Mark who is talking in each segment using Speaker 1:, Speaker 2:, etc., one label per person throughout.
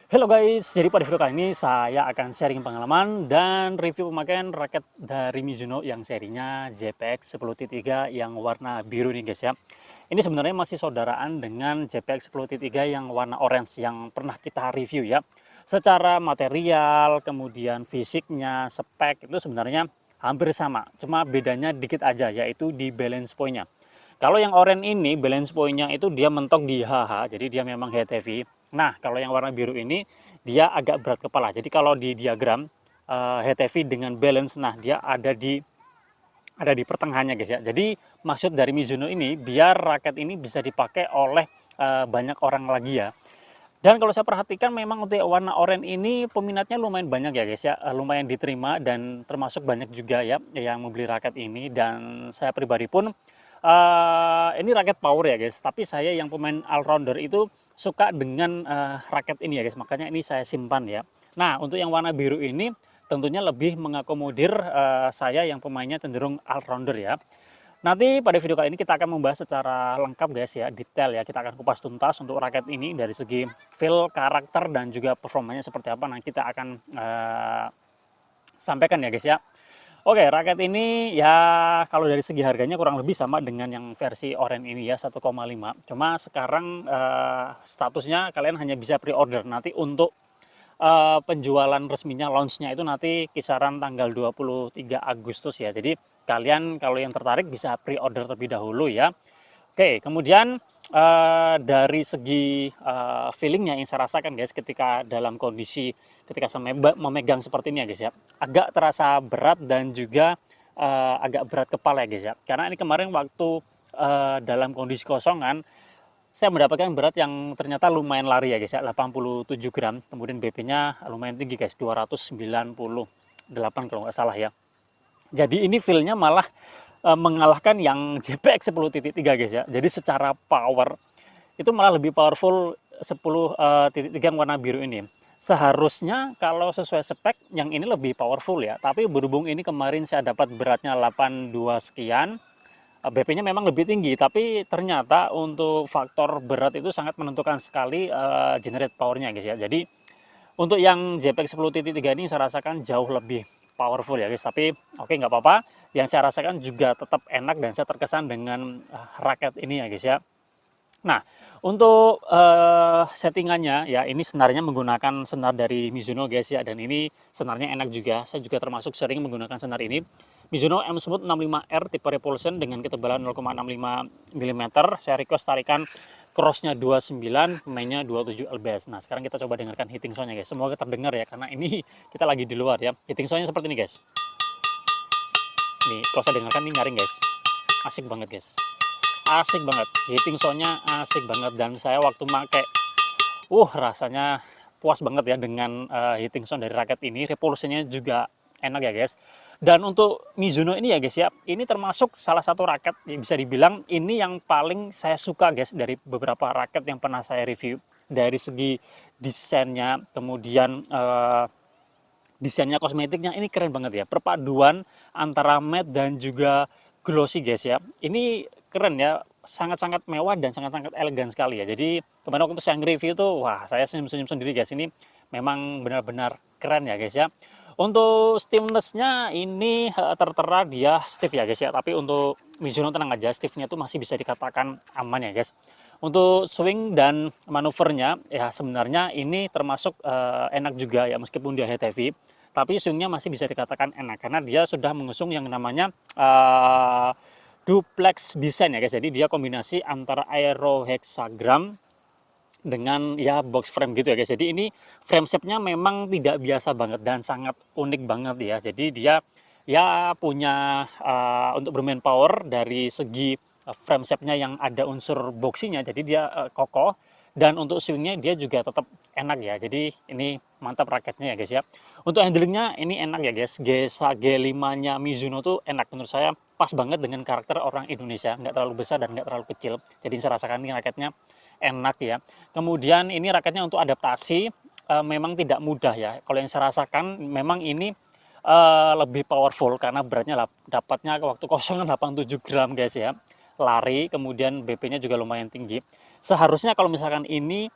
Speaker 1: Halo guys, jadi pada video kali ini saya akan sharing pengalaman dan review pemakaian raket dari Mizuno yang serinya JPX 10.3 yang warna biru nih guys ya. Ini sebenarnya masih saudaraan dengan JPX 10.3 yang warna orange yang pernah kita review ya. Secara material, kemudian fisiknya, spek itu sebenarnya hampir sama. Cuma bedanya dikit aja yaitu di balance point-nya. Kalau yang oranye ini balance point-nya itu dia mentok di HH, jadi dia memang head heavy. Nah, kalau yang warna biru ini dia agak berat kepala. Jadi kalau di diagram head heavy dengan balance, nah dia ada di pertengahannya guys ya. Jadi maksud dari Mizuno ini biar raket ini bisa dipakai oleh banyak orang lagi ya. Dan kalau saya perhatikan memang untuk warna oranye ini peminatnya lumayan banyak ya guys ya, lumayan diterima dan termasuk banyak juga ya yang membeli raket ini. Dan saya pribadi pun ini raket power ya guys, tapi saya yang pemain all rounder itu suka dengan raket ini ya guys, makanya ini saya simpan ya. Nah, untuk yang warna biru ini tentunya lebih mengakomodir saya yang pemainnya cenderung all rounder ya. Nanti pada video kali ini kita akan membahas secara lengkap guys ya, detail ya. Kita akan kupas tuntas untuk raket ini dari segi feel, karakter, dan juga performanya seperti apa. Nah, kita akan sampaikan ya guys ya. Oke, raket ini ya kalau dari segi harganya kurang lebih sama dengan yang versi oranye ini ya, 1,5. Cuma sekarang statusnya kalian hanya bisa pre-order. Nanti untuk penjualan resminya, launchnya itu nanti kisaran tanggal 23 Agustus ya. Jadi kalian kalau yang tertarik bisa pre-order terlebih dahulu ya. Oke, kemudian dari segi feelingnya yang saya rasakan guys ketika dalam kondisi ketika saya memegang seperti ini ya guys ya, agak terasa berat dan juga agak berat kepala ya guys ya. Karena ini kemarin waktu dalam kondisi kosongan saya mendapatkan berat yang ternyata lumayan lari ya guys ya, 87 gram. Kemudian BP-nya lumayan tinggi guys, 298 kalau nggak salah ya. Jadi ini feel-nya malah mengalahkan yang JPX 10.3 guys ya. Jadi secara power itu malah lebih powerful 10.3 warna biru ini. Seharusnya kalau sesuai spek yang ini lebih powerful ya. Tapi berhubung ini kemarin saya dapat beratnya 82 sekian, BP-nya memang lebih tinggi. Tapi ternyata untuk faktor berat itu sangat menentukan sekali generate powernya guys ya. Jadi untuk yang JPEG 10.3 ini saya rasakan jauh lebih powerful ya guys, tapi oke nggak apa-apa. Yang saya rasakan juga tetap enak dan saya terkesan dengan raket ini ya guys ya. Nah, untuk settingannya ya ini senarnya menggunakan senar dari Mizuno guys ya, dan ini senarnya enak juga. Saya juga termasuk sering menggunakan senar ini. Mizuno M Smooth 65R tipe Repulsion dengan ketebalan 0,65 mm. Saya request tarikan crossnya 29, mainnya 27 lbs. Nah, sekarang kita coba dengarkan hitting soundnya guys. Semoga terdengar ya, karena ini kita lagi di luar ya. Hitting soundnya seperti ini guys. Nih, kalau saya dengarkan ini nyaring guys. Asik banget guys. Asik banget. Hitting soundnya asik banget. Dan saya waktu make, rasanya puas banget ya dengan hitting sound dari raket ini. Repulsionnya juga enak ya guys. Dan untuk Mizuno ini ya guys ya, ini termasuk salah satu raket yang bisa dibilang ini yang paling saya suka guys dari beberapa raket yang pernah saya review. Dari segi desainnya, kemudian desainnya, kosmetiknya ini keren banget ya. Perpaduan antara matte dan juga glossy guys ya. Ini keren ya, sangat-sangat mewah dan sangat-sangat elegan sekali ya. Jadi kemarin waktu saya nge-review tuh, wah saya senyum-senyum sendiri guys. Ini memang benar-benar keren ya guys ya. Untuk stiffness-nya ini tertera dia stiff ya guys ya. Tapi untuk Mizuno tenang aja, stiffnya tuh masih bisa dikatakan aman ya guys. Untuk swing dan manuvernya ya sebenarnya ini termasuk enak juga ya, meskipun dia head heavy, tapi swingnya masih bisa dikatakan enak karena dia sudah mengusung yang namanya duplex design ya guys. Jadi dia kombinasi antara aero hexagram dengan ya box frame gitu ya guys. Jadi ini frame shape-nya memang tidak biasa banget dan sangat unik banget ya. Jadi dia ya punya untuk bermain power dari segi frame shape-nya yang ada unsur boxinya, jadi dia kokoh. Dan untuk swingnya dia juga tetap enak ya. Jadi ini mantap raketnya ya guys ya. Untuk handlingnya ini enak ya guys. G5-nya Mizuno tuh enak menurut saya, pas banget dengan karakter orang Indonesia, nggak terlalu besar dan nggak terlalu kecil. Jadi saya rasakan ini raketnya enak ya. Kemudian ini raketnya untuk adaptasi memang tidak mudah ya. Kalau yang saya rasakan memang ini lebih powerful karena beratnya dapatnya waktu kosongan 87 gram guys ya. Lari, kemudian BP-nya juga lumayan tinggi. Seharusnya kalau misalkan ini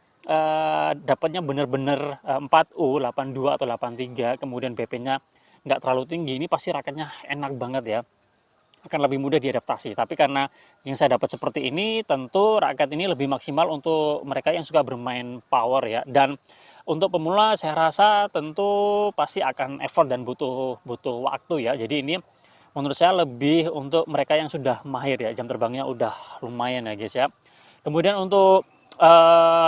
Speaker 1: dapatnya bener-bener 4U, 82 atau 83, kemudian BP-nya nggak terlalu tinggi, ini pasti raketnya enak banget ya, akan lebih mudah diadaptasi. Tapi karena yang saya dapat seperti ini, tentu raket ini lebih maksimal untuk mereka yang suka bermain power ya. Dan untuk pemula saya rasa tentu pasti akan effort dan butuh butuh waktu ya. Jadi ini menurut saya lebih untuk mereka yang sudah mahir ya, jam terbangnya udah lumayan ya guys ya. Kemudian untuk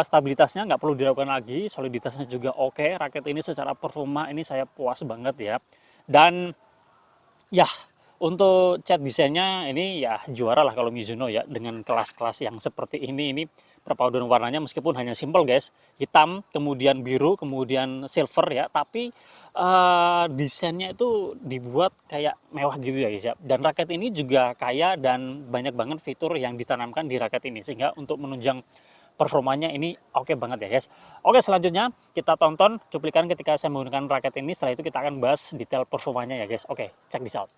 Speaker 1: stabilitasnya nggak perlu diragukan lagi, soliditasnya juga oke. Raket ini secara performa ini saya puas banget ya. Dan ya, untuk cat desainnya ini ya juara lah kalau Mizuno ya, dengan kelas-kelas yang seperti ini perpaduan warnanya meskipun hanya simple guys, hitam, kemudian biru, kemudian silver ya, tapi desainnya itu dibuat kayak mewah gitu ya guys ya. Dan raket ini juga kaya dan banyak banget fitur yang ditanamkan di raket ini, sehingga untuk menunjang performanya ini oke banget ya guys. Oke, selanjutnya kita tonton cuplikan ketika saya menggunakan raket ini. Setelah itu kita akan bahas detail performanya ya guys. Oke, check this out.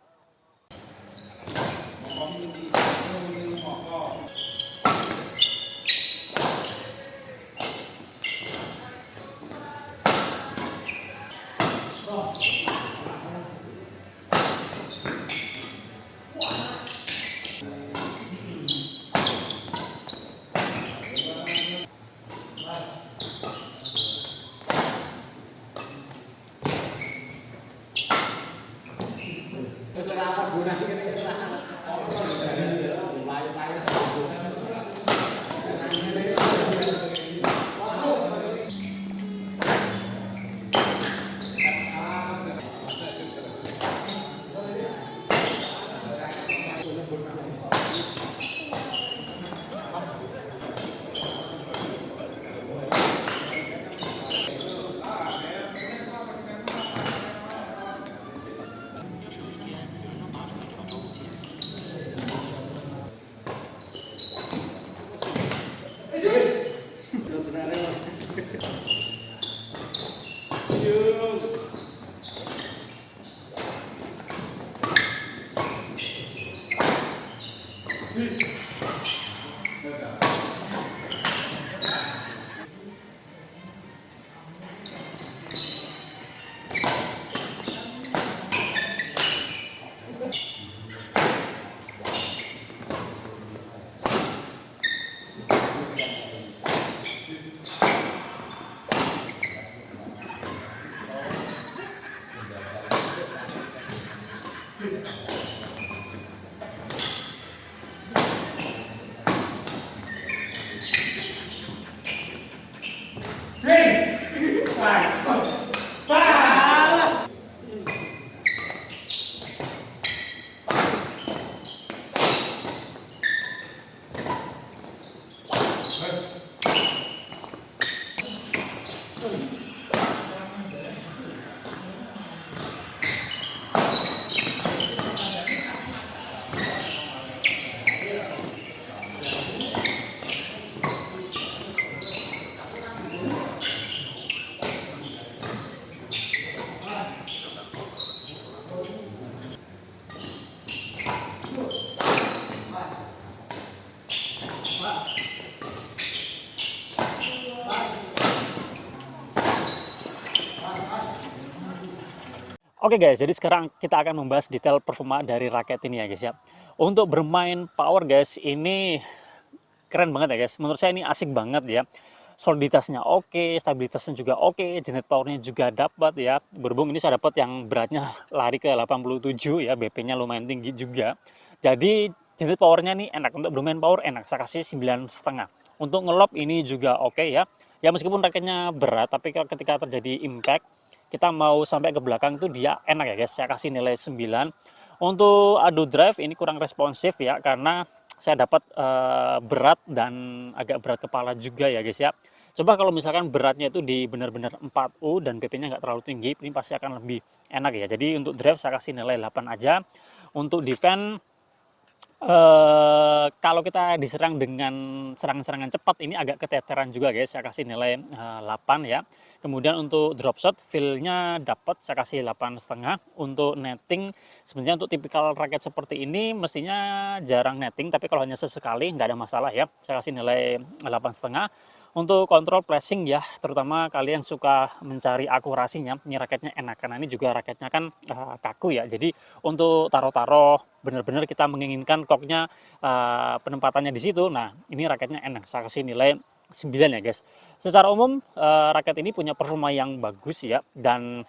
Speaker 1: Oke guys, jadi sekarang kita akan membahas detail performa dari raket ini ya guys ya. Untuk bermain power guys, ini keren banget ya guys. Menurut saya ini asik banget ya. Soliditasnya oke, stabilitasnya juga oke, generate powernya juga dapat ya. Berhubung ini saya dapat yang beratnya lari ke 87 ya, BP-nya lumayan tinggi juga. Jadi generate powernya nih enak, untuk bermain power enak, saya kasih 9,5. Untuk ngelob ini juga oke ya. Ya meskipun raketnya berat, tapi ketika terjadi impact, kita mau sampai ke belakang tuh dia enak ya guys, saya kasih nilai 9. Untuk adu drive ini kurang responsif ya, karena saya dapat berat dan agak berat kepala juga ya guys ya. Coba kalau misalkan beratnya itu di benar-benar 4U dan BP-nya nggak terlalu tinggi, ini pasti akan lebih enak ya. Jadi untuk drive saya kasih nilai 8 aja. Untuk defense, kalau kita diserang dengan serangan-serangan cepat ini agak keteteran juga guys, saya kasih nilai 8 ya. Kemudian untuk drop shot feel-nya dapat, saya kasih 8,5. Untuk netting, sebenarnya untuk tipikal raket seperti ini mestinya jarang netting, tapi kalau hanya sesekali nggak ada masalah ya, saya kasih nilai 8,5. Untuk kontrol flashing ya, terutama kalian suka mencari akurasinya, ini raketnya enak karena ini juga raketnya kan kaku ya. Jadi untuk taruh-taruh benar-benar kita menginginkan koknya penempatannya di situ. Nah, ini raketnya enak. Saya kasih nilai 9 ya, guys. Secara umum raket ini punya performa yang bagus ya, dan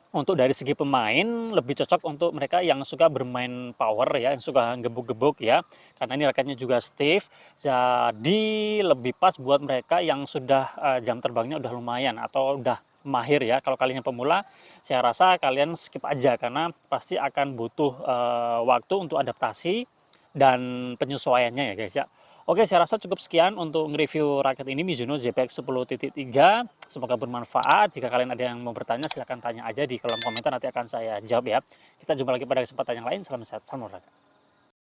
Speaker 1: untuk dari segi pemain lebih cocok untuk mereka yang suka bermain power ya, yang suka gebuk-gebuk ya, karena ini raketnya juga stiff, jadi lebih pas buat mereka yang sudah jam terbangnya udah lumayan atau udah mahir ya. Kalau kalian yang pemula, saya rasa kalian skip aja karena pasti akan butuh waktu untuk adaptasi dan penyesuaiannya ya guys ya. Oke, saya rasa cukup sekian untuk nge-review raket ini Mizuno ZPX 10.3. Semoga bermanfaat. Jika kalian ada yang mau bertanya, silahkan tanya aja di kolom komentar, nanti akan saya jawab ya. Kita jumpa lagi pada kesempatan yang lain. Salam sehat, salam olahraga.